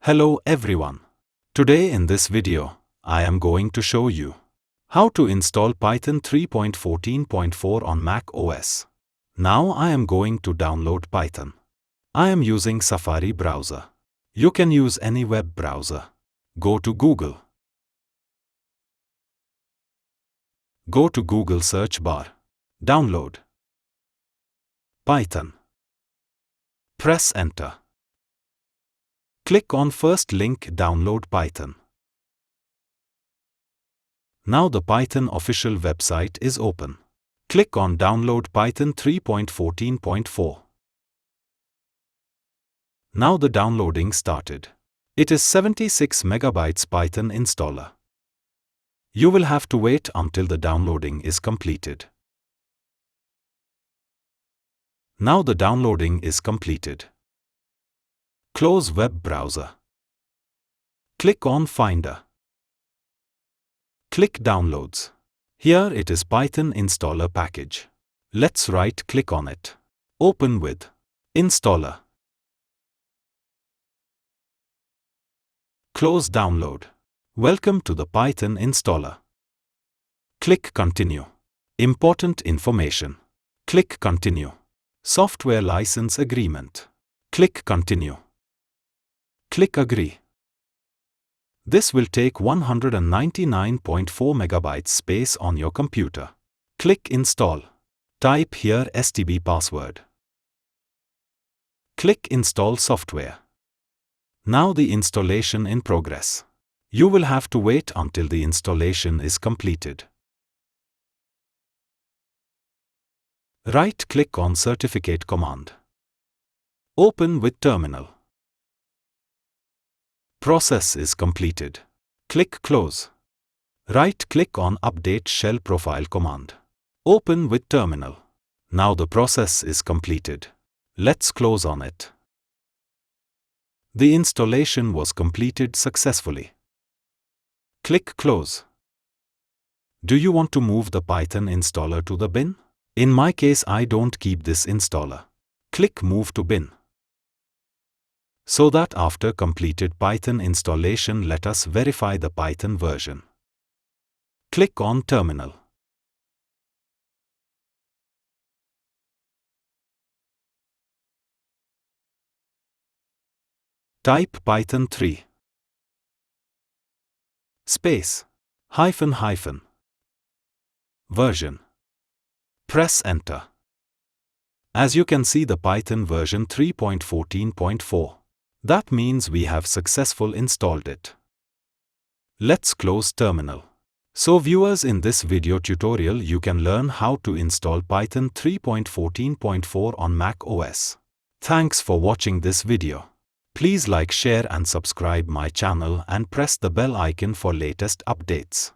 Hello everyone. Today in this video, I am going to show you how to install Python 3.14.4 on macOS. Now I am going to download Python. I am using Safari browser. You can use any web browser. Go to Google. Go to Google search bar. Download Python. Press enter. Click on first link Download Python. Now the Python official website is open. Click on Download Python 3.14.4. Now the downloading started. It is 76 megabytes Python installer. You will have to wait until the downloading is completed. Now the downloading is completed. Close web browser. Click on Finder. Click Downloads. Here it is Python installer package. Let's right-click on it. Open with Installer. Close Download. Welcome to the Python installer. Click Continue. Important information. Click Continue. Software license agreement. Click Continue. Click Agree. This will take 199.4 megabytes space on your computer. Click Install. Type here STB password. Click Install software. Now the installation in progress. You will have to wait until the installation is completed. Right-click on Certificate command. Open with Terminal. Process is completed. Click Close. Right-click on Update Shell Profile command. Open with Terminal. Now the process is completed. Let's close on it. The installation was completed successfully. Click Close. Do you want to move the Python installer to the bin? In my case, I don't keep this installer. Click Move to bin. So that after completed Python installation, let us verify the Python version. Click on Terminal. Type Python 3 space ---- version. Press Enter. As you can see, the Python version 3.14.4. That means we have successfully installed it. Let's close Terminal. So viewers, in this video tutorial you can learn how to install Python 3.14.4 on macOS. Thanks for watching this video. Please like, share and subscribe my channel and press the bell icon for latest updates.